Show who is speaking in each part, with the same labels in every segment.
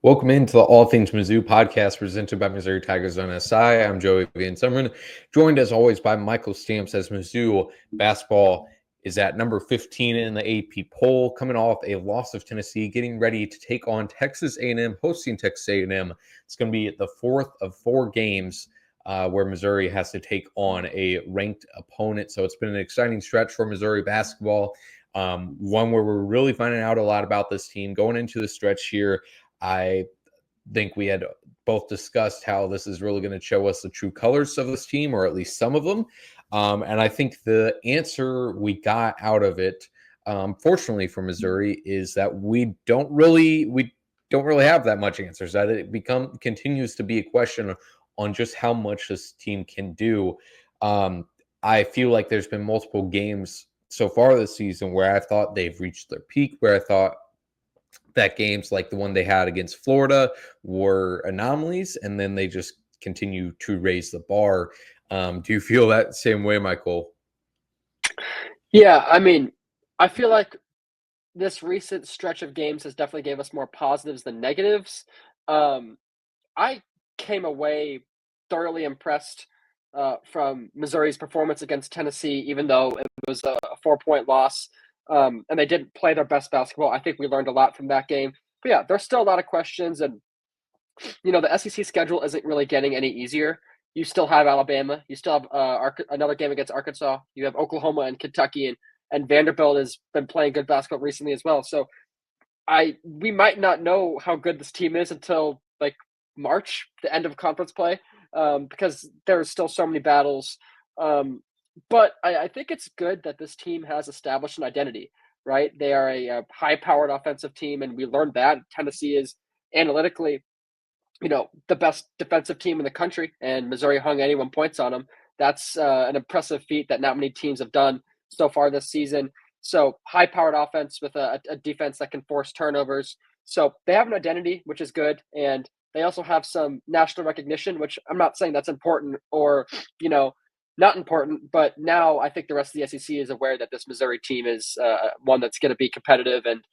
Speaker 1: Welcome into the All Things Mizzou podcast presented by Missouri Tigers on SI. I'm Joey Van Summerman, joined as always by Michael Stamps as Mizzou basketball is at number 15 in the AP poll, coming off a loss of Tennessee, getting ready to take on Texas A&M, hosting Texas A&M. It's going to be the fourth of four games where Missouri has to take on a ranked opponent. So it's been an exciting stretch for Missouri basketball, one where we're really finding out a lot about this team going into the stretch here. I think we had both discussed how this is really going to show us the true colors of this team, or at least some of them. And I think the answer we got out of it, fortunately for Missouri, is that we don't really have that much answers. That it continues to be a question on just how much this team can do. I feel like there's been multiple games so far this season where I thought they've reached their peak, where I thought that games like the one they had against Florida were anomalies, and then they just continue to raise the bar. Do you feel that same way, Michael?
Speaker 2: Yeah, I mean, I feel like this recent stretch of games has definitely gave us more positives than negatives. I came away thoroughly impressed from Missouri's performance against Tennessee, even though it was a 4-point loss, and they didn't play their best basketball. I think we learned a lot from that game. But yeah, there's still a lot of questions, and the SEC schedule isn't really getting any easier. You still have Alabama. You still have another game against Arkansas. You have Oklahoma and Kentucky, and Vanderbilt has been playing good basketball recently as well. So we might not know how good this team is until like March, the end of conference play, because there's still so many battles. But I think it's good that this team has established an identity, right? They are a high-powered offensive team, and we learned that Tennessee is analytically the best defensive team in the country, and Missouri hung 81 points on them. That's an impressive feat that not many teams have done so far this season. So high-powered offense with a defense that can force turnovers. So they have an identity, which is good, and they also have some national recognition, which I'm not saying that's important or not important, but now I think the rest of the SEC is aware that this Missouri team is one that's going to be competitive, and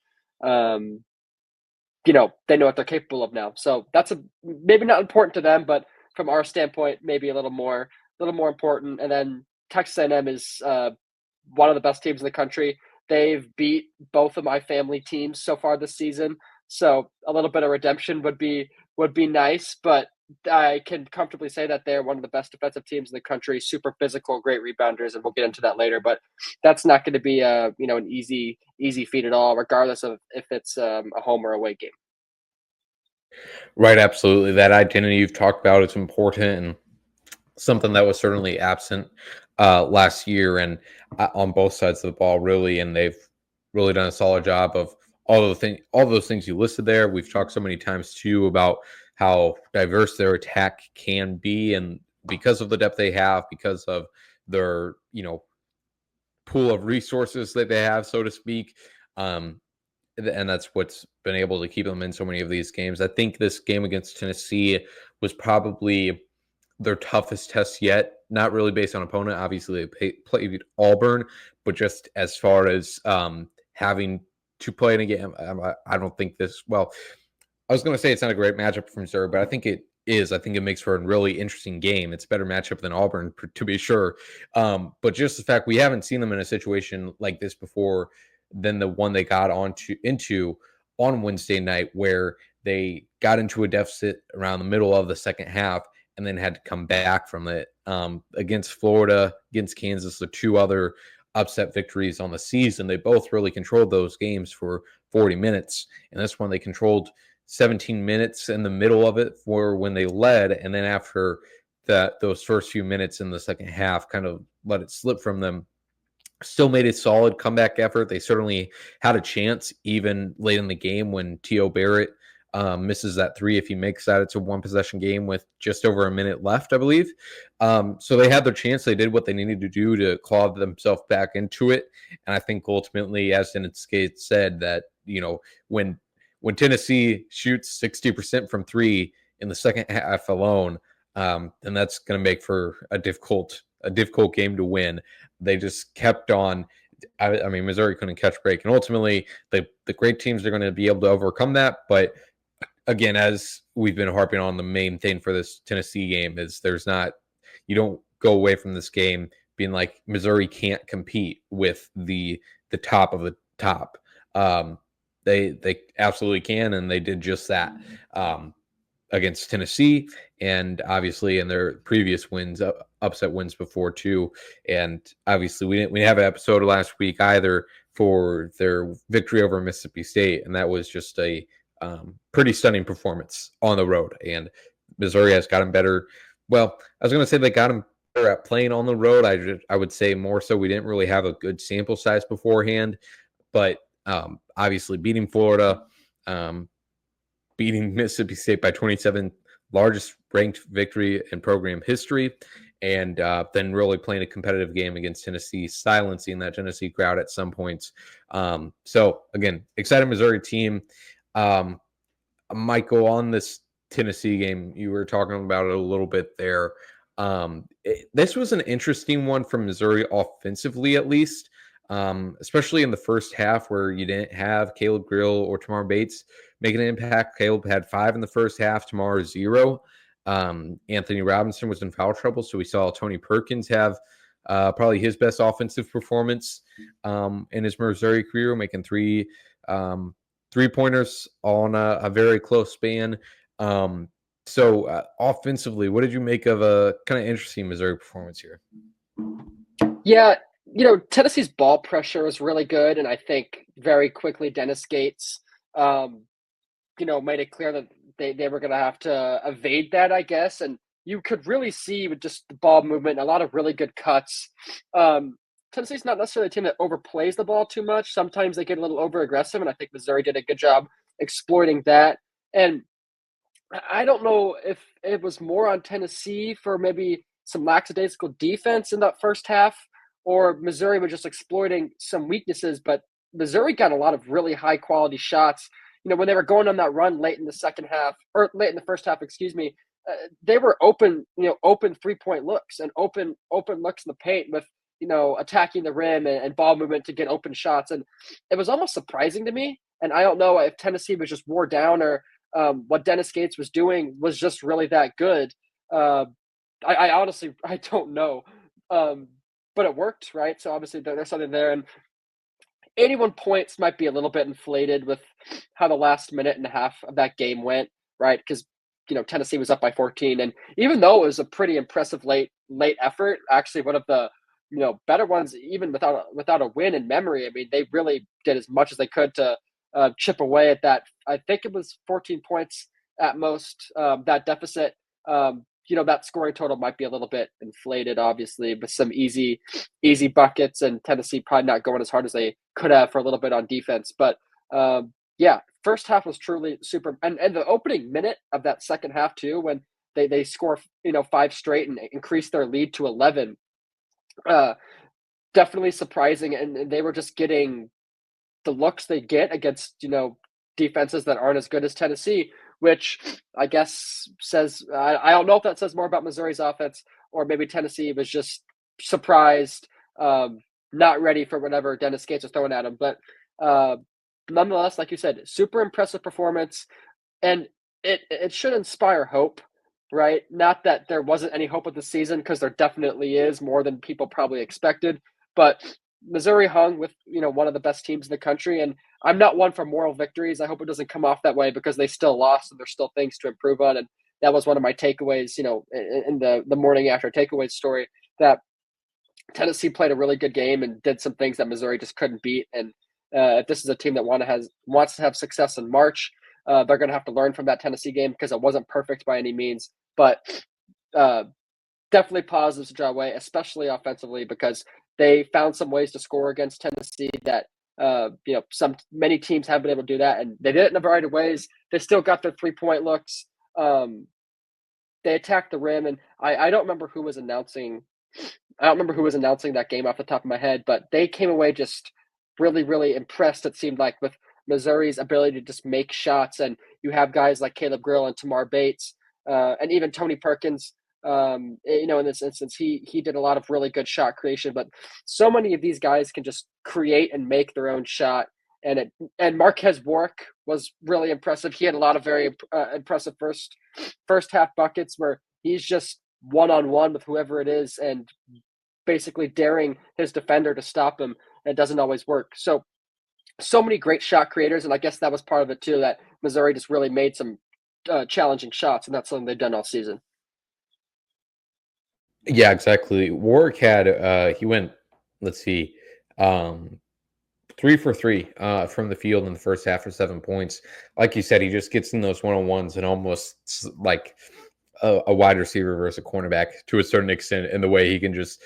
Speaker 2: they know what they're capable of now. So that's maybe not important to them, but from our standpoint, maybe a little more important. And then Texas A&M is one of the best teams in the country. They've beat both of my family teams so far this season, so a little bit of redemption would be nice. But I can comfortably say that they're one of the best defensive teams in the country. Super physical, great rebounders, and we'll get into that later. But that's not going to be an easy feat at all, regardless of if it's a home or away game.
Speaker 1: Right, absolutely. That identity you've talked about is important and something that was certainly absent last year, and on both sides of the ball, really. And they've really done a solid job of all those things you listed there. We've talked so many times too about how diverse their attack can be, and because of the depth they have, because of their pool of resources that they have, so to speak. And that's what's been able to keep them in so many of these games. I think this game against Tennessee was probably their toughest test yet. Not really based on opponent. Obviously, they played Auburn, but just as far as having to play in a game, I don't think this. Well, I was going to say it's not a great matchup for Missouri, but I think it is. I think it makes for a really interesting game. It's a better matchup than Auburn, to be sure. But just the fact we haven't seen them in a situation like this before than the one they got into on Wednesday night, where they got into a deficit around the middle of the second half and then had to come back from it against Florida, against Kansas, the two other upset victories on the season. They both really controlled those games for 40 minutes. And this one they controlled 17 minutes in the middle of it for when they led. And then after those first few minutes in the second half, kind of let it slip from them. Still made a solid comeback effort. They certainly had a chance even late in the game when T.O. Barrett misses that three. If he makes that, it's a one-possession game with just over a minute left, I believe. So they had their chance. They did what they needed to do to claw themselves back into it. And I think ultimately, as Dennis Skate said, that when Tennessee shoots 60% from three in the second half alone, then that's going to make for a difficult game to win. They just kept on. I mean, Missouri couldn't catch break, and ultimately, the great teams are going to be able to overcome that. But again, as we've been harping on, the main thing for this Tennessee game is you don't go away from this game being like Missouri can't compete with the top of the top. Um, they absolutely can, and they did just that. Against Tennessee, and obviously in their previous wins, upset wins before too. And obviously we didn't have an episode last week either for their victory over Mississippi State, and that was just a pretty stunning performance on the road. And Missouri has gotten better. Well, I was going to say they got them better at playing on the road. I would say more so. We didn't really have a good sample size beforehand, but obviously beating Florida. Beating Mississippi State by 27, largest ranked victory in program history, and then really playing a competitive game against Tennessee, silencing that Tennessee crowd at some points. So again, excited Missouri team. Michael, on this Tennessee game, you were talking about it a little bit there. This was an interesting one from Missouri offensively, at least, especially in the first half where you didn't have Caleb Grill or Tamar Bates making an impact. Caleb had 5 in the first half, Tamar 0. Anthony Robinson was in foul trouble, so we saw Tony Perkins have probably his best offensive performance in his Missouri career, making 3-pointers on a very close span. So offensively, what did you make of a kind of interesting Missouri performance here?
Speaker 2: Yeah, Tennessee's ball pressure was really good, and I think very quickly Dennis Gates, made it clear that they were going to have to evade that, I guess. And you could really see with just the ball movement, and a lot of really good cuts. Tennessee's not necessarily a team that overplays the ball too much. Sometimes they get a little over aggressive, and I think Missouri did a good job exploiting that. And I don't know if it was more on Tennessee for maybe some lackadaisical defense in that first half, or Missouri was just exploiting some weaknesses. But Missouri got a lot of really high quality shots. When they were going on that run late in the second half, or late in the first half, excuse me, they were open 3-point looks and open looks in the paint with, attacking the rim and ball movement to get open shots. And it was almost surprising to me. And I don't know if Tennessee was just wore down or what Dennis Gates was doing was just really that good. I honestly, I don't know. But it worked, right? So obviously there's something there. And 81 points might be a little bit inflated with how the last minute and a half of that game went, right? Because, Tennessee was up by 14. And even though it was a pretty impressive late effort, actually one of the, better ones, even without a win in memory, I mean, they really did as much as they could to chip away at that. I think it was 14 points at most, that deficit. That scoring total might be a little bit inflated, obviously, with some easy buckets, and Tennessee probably not going as hard as they could have for a little bit on defense. But first half was truly super, and the opening minute of that second half too, when they score 5 straight and increase their lead to 11. Definitely surprising, and they were just getting the looks they get against defenses that aren't as good as Tennessee, which I guess says I don't know if that says more about Missouri's offense, or maybe Tennessee was just surprised, not ready for whatever Dennis Gates was throwing at them. But nonetheless, like you said, super impressive performance, and it should inspire hope, right? Not that there wasn't any hope of the season, because there definitely is, more than people probably expected. But Missouri hung with one of the best teams in the country, and I'm not one for moral victories. I hope it doesn't come off that way, because they still lost and there's still things to improve on. And that was one of my takeaways, in the morning after takeaways story, that Tennessee played a really good game and did some things that Missouri just couldn't beat. And if this is a team that wants to have success in March, they're going to have to learn from that Tennessee game, because it wasn't perfect by any means, but definitely positives to draw away, especially offensively, because they found some ways to score against Tennessee that many teams haven't been able to do that, and they did it in a variety of ways. They still got their 3-point looks. They attacked the rim, and I don't remember who was announcing. I don't remember who was announcing that game off the top of my head, but they came away just really, really impressed. It seemed like, with Missouri's ability to just make shots, and you have guys like Caleb Grill and Tamar Bates, and even Tony Perkins. In this instance, he did a lot of really good shot creation, but so many of these guys can just create and make their own shot. and Marquez Warwick was really impressive. He had a lot of very impressive first half buckets where he's just one on one with whoever it is and basically daring his defender to stop him. It doesn't always work. So many great shot creators, and I guess that was part of it too. That Missouri just really made some challenging shots, and that's something they've done all season.
Speaker 1: Yeah, exactly. Warwick had he went, let's see, 3 for 3 from the field in the first half for 7 points. Like you said, he just gets in those one-on-ones and almost like a wide receiver versus a cornerback to a certain extent in the way he can just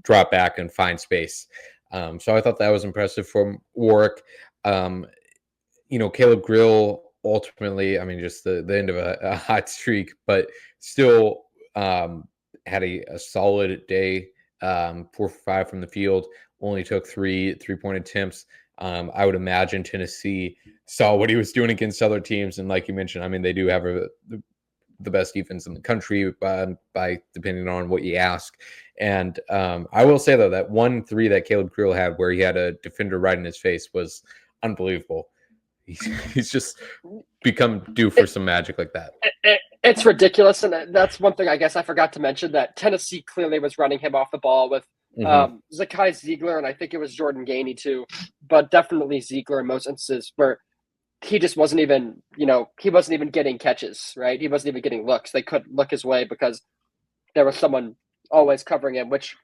Speaker 1: drop back and find space. So I thought that was impressive from Warwick. Caleb Grill ultimately, I mean, just the end of a hot streak, but still had a solid day. 4 for 5 from the field, only took 3-point attempts. I would imagine Tennessee saw what he was doing against other teams, and like you mentioned, I mean, they do have the best defense in the country by depending on what you ask. And I will say though that 1-3 that Caleb Grill had, where he had a defender right in his face, was unbelievable. He's just become due for some magic like that.
Speaker 2: It's ridiculous, and that's one thing I guess I forgot to mention, that Tennessee clearly was running him off the ball with Zakai Ziegler, and I think it was Jordan Gainey too, but definitely Ziegler in most instances where he just wasn't even, he wasn't even getting catches, right? He wasn't even getting looks. They couldn't look his way because there was someone always covering him, which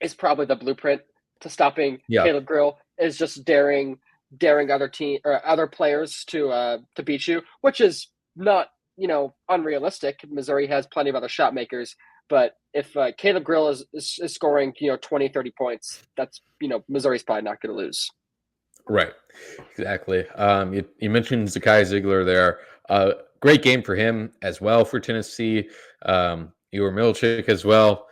Speaker 2: is probably the blueprint to stopping Caleb Grill, is just daring other team or other players to beat you, which is not unrealistic. Missouri has plenty of other shot makers, but if Caleb Grill is scoring 20, 30 points, that's Missouri's probably not going to lose.
Speaker 1: Right, exactly. You mentioned Zakai Ziegler there. Great game for him as well for Tennessee. Igor Milchik as well.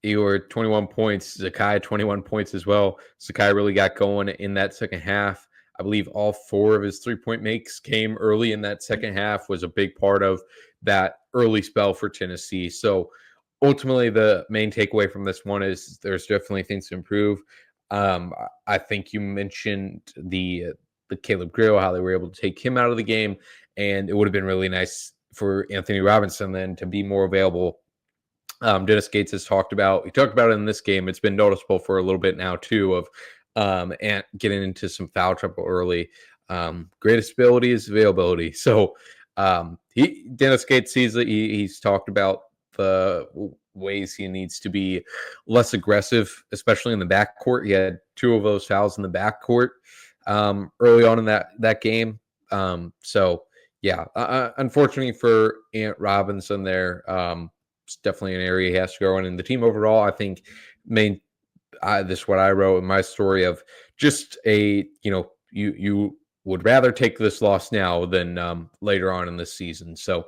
Speaker 1: Igor 21 points. Zakai 21 points as well. Zakai really got going in that second half. I believe all 4 of his 3-point makes came early in that second half, was a big part of that early spell for Tennessee. So ultimately, the main takeaway from this one is there's definitely things to improve. I think you mentioned the Caleb Grill, how they were able to take him out of the game, and it would have been really nice for Anthony Robinson then to be more available. Dennis Gates he talked about it in this game. It's been noticeable for a little bit now too, of and getting into some foul trouble early. Greatest ability is availability. So Dennis Gates sees it. He's talked about the ways he needs to be less aggressive, especially in the backcourt. He had 2 of those fouls in the backcourt early on in that game. So yeah, unfortunately for Ant Robinson there, it's definitely an area he has to grow in. And the team overall, I think, this is what I wrote in my story of just you would rather take this loss now than later on in the season. So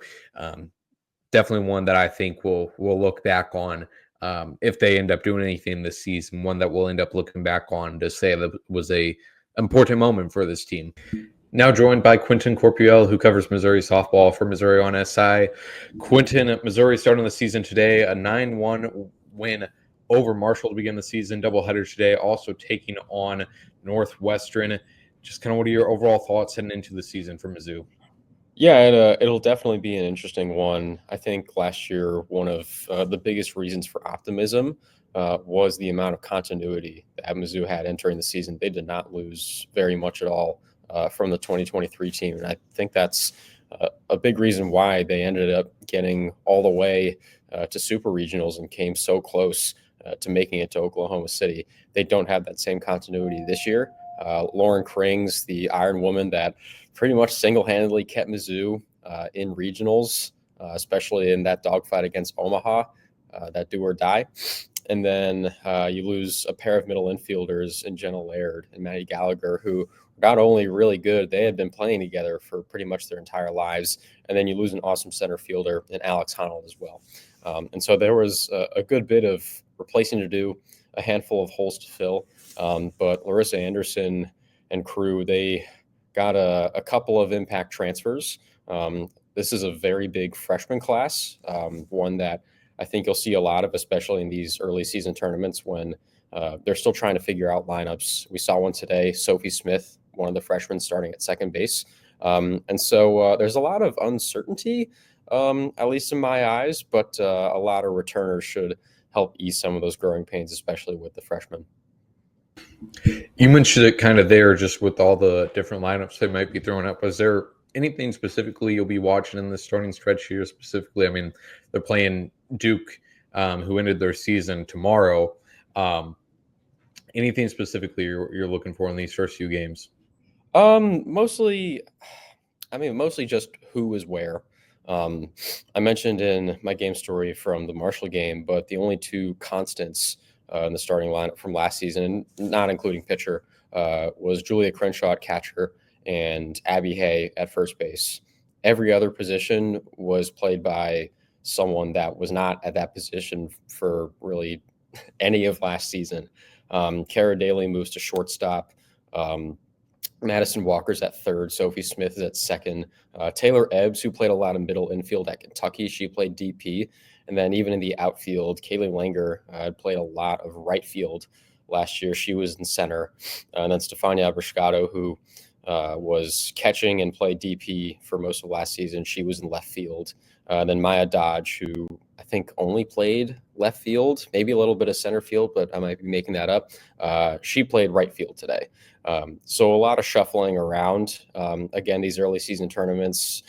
Speaker 1: definitely one that I think we'll look back on if they end up doing anything this season. One that we'll end up looking back on to say that was a important moment for this team. Now joined by Quentin Corpuel, who covers Missouri softball for Missouri on SI. Quentin, Missouri starting the season today, a 9-1 win over Marshall to begin the season. Doubleheader today, also taking on Northwestern. Just kind of what are your overall thoughts heading into the season for Mizzou?
Speaker 3: Yeah, it'll definitely be an interesting one. I think last year, one of the biggest reasons for optimism was the amount of continuity that Mizzou had entering the season. They did not lose very much at all from the 2023 team. And I think that's a big reason why they ended up getting all the way to super regionals and came so close to making it to Oklahoma City. They don't have that same continuity this year. Lauren Krings, the Iron Woman that pretty much single-handedly kept Mizzou in regionals, especially in that dogfight against Omaha, that do or die. And then you lose a pair of middle infielders in Jenna Laird and Maddie Gallagher, who not only really good, they had been playing together for pretty much their entire lives. And then you lose an awesome center fielder in Alex Honnold as well. And so there was a good bit of replacing to do, a handful of holes to fill. But Larissa Anderson and crew, they got a couple of impact transfers. This is a very big freshman class, one that I think you'll see a lot of, especially in these early season tournaments when They're still trying to figure out lineups. We saw one today, Sophie Smith, one of the freshmen starting at second base. And so there's a lot of uncertainty, at least in my eyes, but a lot of returners should help ease some of those growing pains, especially with the freshmen.
Speaker 1: You mentioned it kind of there, just with all the different lineups they might be throwing up. Was there anything specifically you'll be watching in the starting stretch here specifically? I mean, they're playing Duke, who ended their season tomorrow. Anything specifically you're looking for in these first few games?
Speaker 3: Mostly just who is where. I mentioned in my game story from the Marshall game, but the only two constants in the starting lineup from last season, not including pitcher, was Julia Crenshaw at catcher and Abby Hay at first base. Every other position was played by someone that was not at that position for really any of last season. Kara Daly moves to shortstop. Madison Walker's at third. Sophie Smith is at second. Taylor Ebbs, who played a lot of middle infield at Kentucky, she played DP. And then even in the outfield, Kaylee Langer had played a lot of right field last year. She was in center. And then Stefania Bruscato, who was catching and played DP for most of last season, she was in left field. Then Maya Dodge, who I think only played left field, maybe a little bit of center field, but I might be making that up. She played right field today. So a lot of shuffling around. Again, these early season tournaments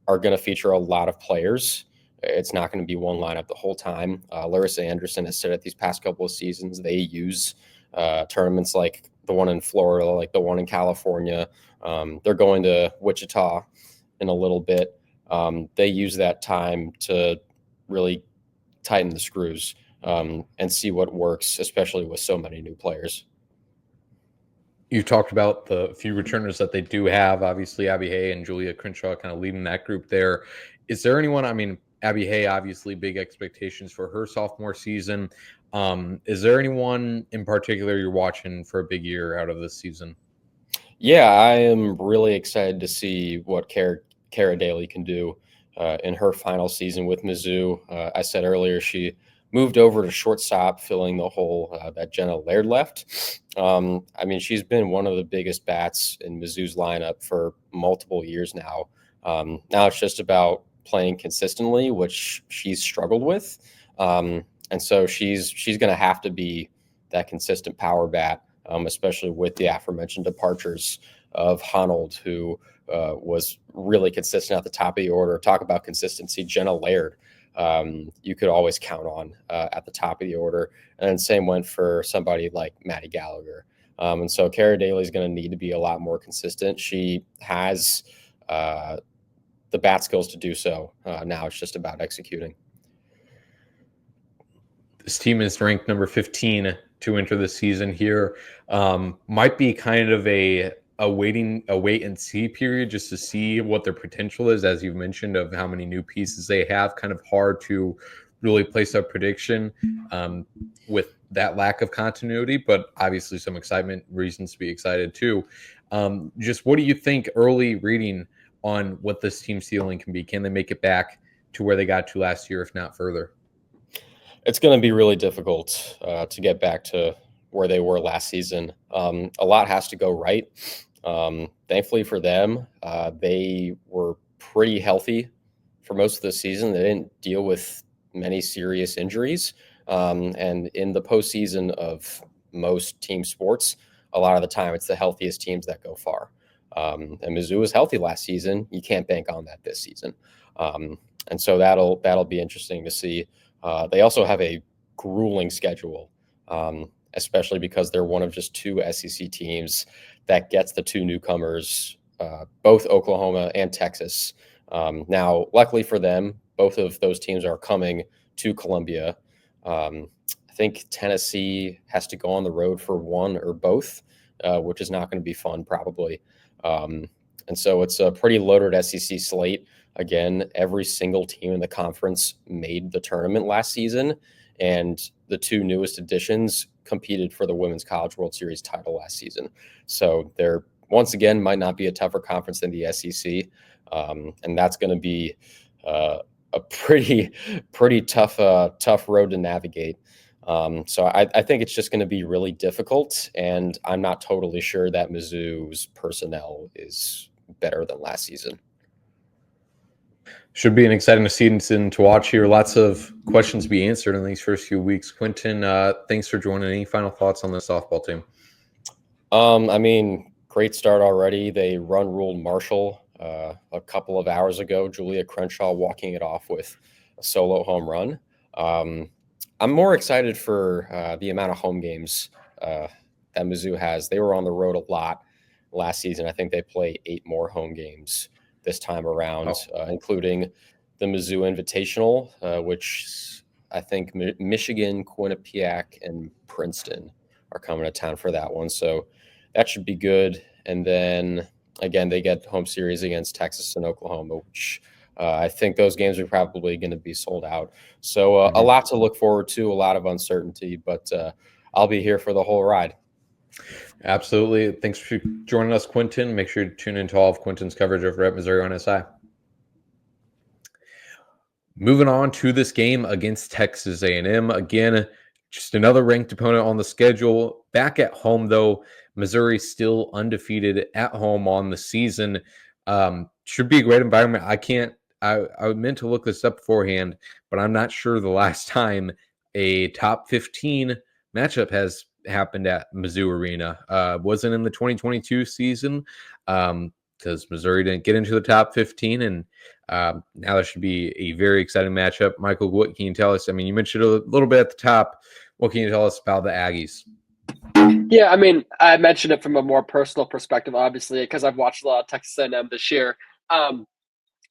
Speaker 3: are going to feature a lot of players. It's not going to be one lineup the whole time. Larissa Anderson has said at these past couple of seasons, they use tournaments like the one in Florida, like the one in California. They're going to Wichita in a little bit. They use that time to really tighten the screws and see what works, especially with so many new players.
Speaker 1: You talked about the few returners that they do have. Obviously, Abby Hay and Julia Crenshaw kind of leading that group there. Is there anyone, I mean, Abby Hay, obviously big expectations for her sophomore season. Is there anyone in particular you're watching for a big year out of this season?
Speaker 3: Yeah, I am really excited to see what Kara Daly can do in her final season with Mizzou. I said earlier she moved over to shortstop, filling the hole that Jenna Laird left. I mean, she's been one of the biggest bats in Mizzou's lineup for multiple years now. Now it's just about playing consistently, which she's struggled with. And so she's going to have to be that consistent power bat, especially with the aforementioned departures of Honold, who was really consistent at the top of the order. Talk about consistency. Jenna Laird, you could always count on at the top of the order. And then same went for somebody like Maddie Gallagher. And so Kara Daly is going to need to be a lot more consistent. She has the bat skills to do so. Now it's just about executing.
Speaker 1: This team is ranked number 15 to enter the season here. Might be kind of a wait and see period just to see what their potential is, as you've mentioned, of how many new pieces they have. Kind of hard to really place a prediction with that lack of continuity, but obviously some excitement, reasons to be excited too. Just what do you think early reading on what this team's ceiling can be? Can they make it back to where they got to last year, if not further?
Speaker 3: It's going to be really difficult to get back to where they were last season. A lot has to go right. Thankfully for them, they were pretty healthy for most of the season. They didn't deal with many serious injuries. And in the postseason of most team sports, a lot of the time it's the healthiest teams that go far. And Mizzou was healthy last season. You can't bank on that this season. And so that'll be interesting to see. They also have a grueling schedule, especially because they're one of just two SEC teams that gets the two newcomers, both Oklahoma and Texas. Now, luckily for them, both of those teams are coming to Columbia. I think Tennessee has to go on the road for one or both, which is not going to be fun probably. And so it's a pretty loaded SEC slate. Again, every single team in the conference made the tournament last season, and the two newest additions competed for the Women's College World Series title last season. So there, once again, might not be a tougher conference than the SEC, and that's going to be a pretty tough road to navigate. So I think it's just going to be really difficult, and I'm not totally sure that Mizzou's personnel is better than last season.
Speaker 1: Should be an exciting season to watch here. Lots of questions to be answered in these first few weeks. Quentin, thanks for joining. Any final thoughts on the softball team?
Speaker 3: I mean, great start already. They ruled Marshall a couple of hours ago. Julia Crenshaw walking it off with a solo home run. I'm more excited for the amount of home games that Mizzou has. They were on the road a lot last season. I think they play 8 more home games this time around, including the Mizzou Invitational, which I think Michigan, Quinnipiac, and Princeton are coming to town for that one. So that should be good. And then, again, they get home series against Texas and Oklahoma, which I think those games are probably going to be sold out. So a lot to look forward to, a lot of uncertainty, but I'll be here for the whole ride.
Speaker 1: Absolutely. Thanks for joining us, Quentin. Make sure to tune into all of Quentin's coverage over at Missouri on SI. Moving on to this game against Texas A&M. Again, just another ranked opponent on the schedule. Back at home, though, Missouri still undefeated at home on the season. Should be a great environment. I meant to look this up beforehand, but I'm not sure the last time a top 15 matchup has happened at Mizzou Arena. Wasn't in the 2022 season because Missouri didn't get into the top 15, and now there should be a very exciting matchup. Michael, what can you tell us? I mean, you mentioned a little bit at the top. What can you tell us about the Aggies?
Speaker 2: Yeah, I mean, I mentioned it from a more personal perspective, obviously, because I've watched a lot of Texas A&M this year.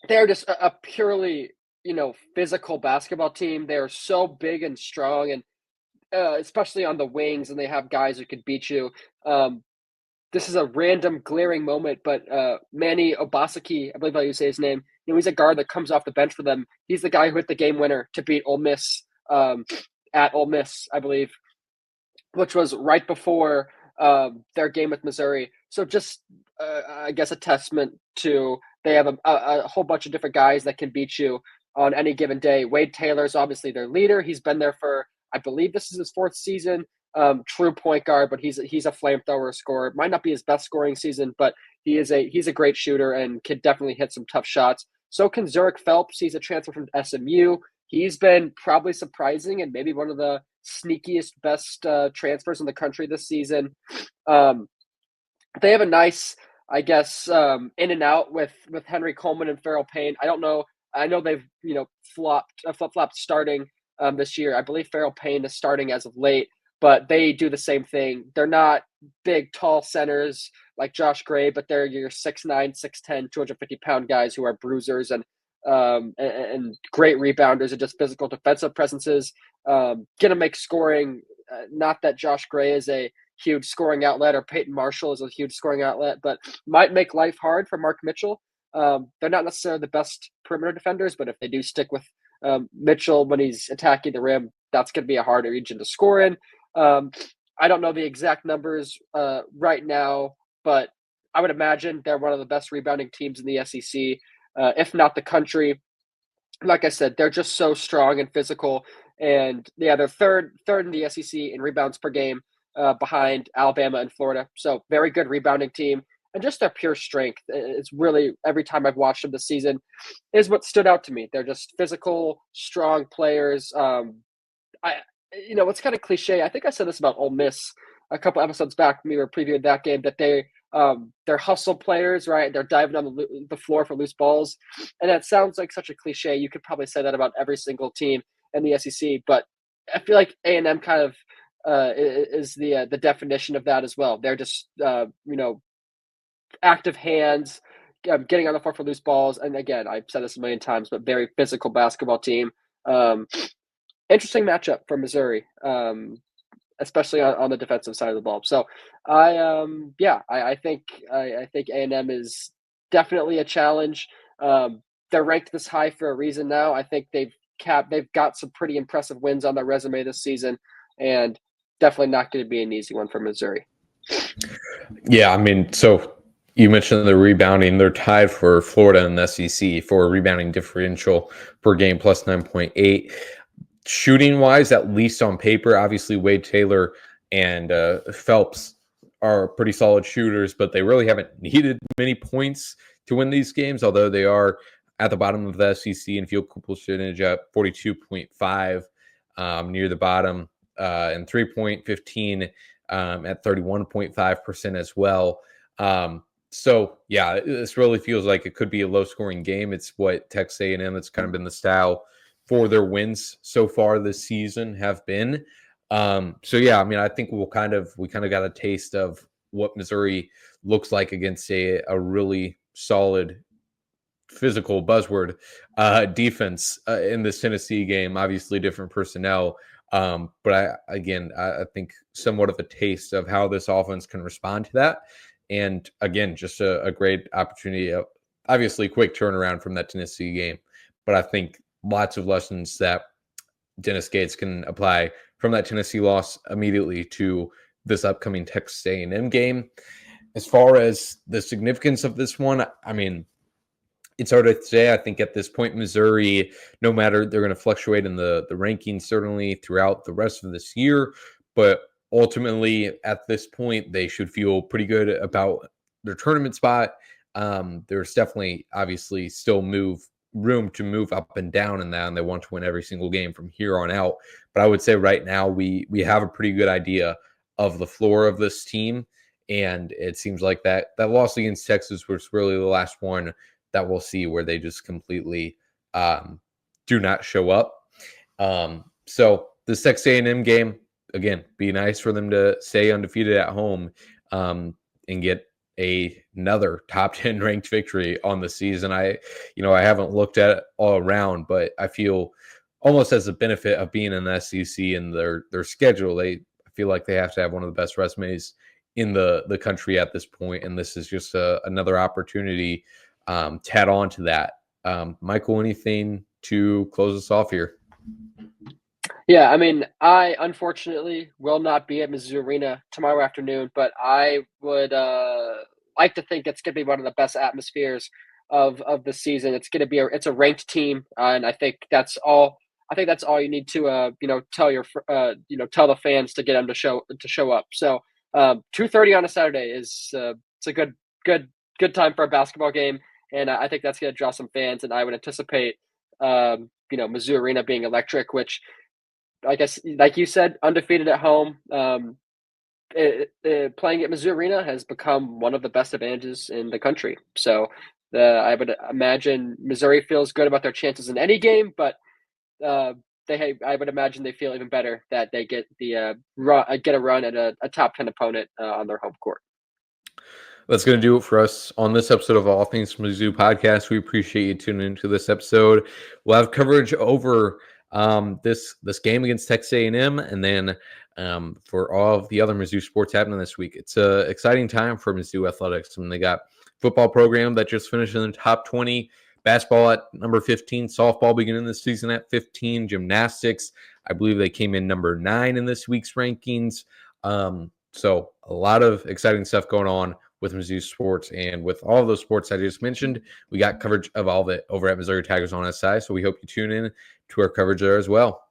Speaker 2: They're just a purely, physical basketball team. They're so big and strong, and especially on the wings, and they have guys who could beat you. This is a random glaring moment, but Manny Obaseki, I believe how you say his name, he's a guard that comes off the bench for them. He's the guy who hit the game winner to beat Ole Miss at Ole Miss, I believe, which was right before their game with Missouri. So just, I guess, a testament to they have a whole bunch of different guys that can beat you on any given day. Wade Taylor's obviously their leader. He's been there for, I believe this is his 4th season. True point guard, but he's a flamethrower scorer. Might not be his best scoring season, but he's a great shooter and can definitely hit some tough shots. So can Zurich Phelps. He's a transfer from SMU. He's been probably surprising and maybe one of the sneakiest, best transfers in the country this season. They have a nice, I guess, in and out with Henry Coleman and Farrell Payne. I don't know. I know they've flip-flopped starting this year. I believe Farrell Payne is starting as of late, but they do the same thing. They're not big, tall centers like Josh Gray, but they're your 6'9", 6'10", 250-pound guys who are bruisers and great rebounders and just physical defensive presences. Gonna make scoring. Not that Josh Gray is a huge scoring outlet or Peyton Marshall is a huge scoring outlet, but might make life hard for Mark Mitchell. They're not necessarily the best perimeter defenders, but if they do stick with Mitchell when he's attacking the rim, that's going to be a hard region to score in. I don't know the exact numbers right now, but I would imagine they're one of the best rebounding teams in the SEC, if not the country. Like I said, they're just so strong and physical, and yeah, they're third in the SEC in rebounds per game, behind Alabama and Florida. So very good rebounding team, and just their pure strength. It's really, every time I've watched them this season, is what stood out to me. They're just physical, strong players. It's kind of cliche. I think I said this about Ole Miss a couple episodes back when we were previewing that game, that they're hustle players, right? They're diving on the floor for loose balls. And that sounds like such a cliche. You could probably say that about every single team in the SEC, but I feel like A&M kind of is the definition of that as well. They're just, active hands, getting on the floor for loose balls. And again, I've said this a million times, but very physical basketball team. Interesting matchup for Missouri, especially on the defensive side of the ball. So I think A&M is definitely a challenge. They're ranked this high for a reason now. I think they've got some pretty impressive wins on their resume this season, and definitely not going to be an easy one for Missouri.
Speaker 1: Yeah, I mean, so you mentioned the rebounding. They're tied for Florida in the SEC for rebounding differential per game, plus 9.8. shooting wise, at least on paper, obviously Wade Taylor and Phelps are pretty solid shooters, but they really haven't needed many points to win these games, although they are at the bottom of the SEC in field goal percentage at 42.5, near the bottom, and 3.15 at 31.5% as well. So yeah, this really feels like it could be a low scoring game. It's what Texas A&M, it's kind of been the style for their wins so far this season have been. So yeah, I mean, I think we kind of got a taste of what Missouri looks like against a really solid physical buzzword defense in this Tennessee game. Obviously, different personnel, but I think somewhat of a taste of how this offense can respond to that. And again, just a great opportunity. Obviously, quick turnaround from that Tennessee game, but I think lots of lessons that Dennis Gates can apply from that Tennessee loss immediately to this upcoming Texas A&M game. As far as the significance of this one, I mean, it's hard to say. I think at this point, Missouri, no matter, they're going to fluctuate in the rankings certainly throughout the rest of this year, but ultimately at this point, they should feel pretty good about their tournament spot. There's definitely obviously still room to move up and down in that, and they want to win every single game from here on out. But I would say right now we have a pretty good idea of the floor of this team, and it seems like that loss against Texas was really the last one that we'll see where they just completely do not show up. So the Texas A&M game, again, be nice for them to stay undefeated at home and get another top 10 ranked victory on the season. I haven't looked at it all around, but I feel almost as a benefit of being in the SEC and their schedule, I feel like they have to have one of the best resumes in the country at this point, and this is just another opportunity to add on to that. Michael, anything to close us off here?
Speaker 2: Yeah, I mean, I unfortunately will not be at Mizzou Arena tomorrow afternoon, but I would like to think it's going to be one of the best atmospheres of the season. It's going to be it's a ranked team, and I think that's all. I think that's all you need to tell tell the fans to get them to show up. So 2:30 on a Saturday is it's a good time for a basketball game, and I think that's going to draw some fans. And I would anticipate Mizzou Arena being electric, which, I guess, like you said, undefeated at home. Playing at Mizzou Arena has become one of the best advantages in the country. So I would imagine Missouri feels good about their chances in any game, but I would imagine they feel even better that they get a run at a top 10 opponent on their home court.
Speaker 1: That's going to do it for us on this episode of All Things Mizzou podcast. We appreciate you tuning into this episode. We'll have coverage over this game against Texas A&M, and then for all of the other Mizzou sports happening this week. It's an exciting time for Mizzou athletics. I mean, they got football program that just finished in the top 20, basketball at number 15, softball beginning this season at 15, gymnastics, I believe they came in number 9 in this week's rankings. So a lot of exciting stuff going on with Mizzou sports, and with all of those sports I just mentioned, we got coverage of all of it over at Missouri Tigers on SI. So we hope you tune in to our coverage there as well.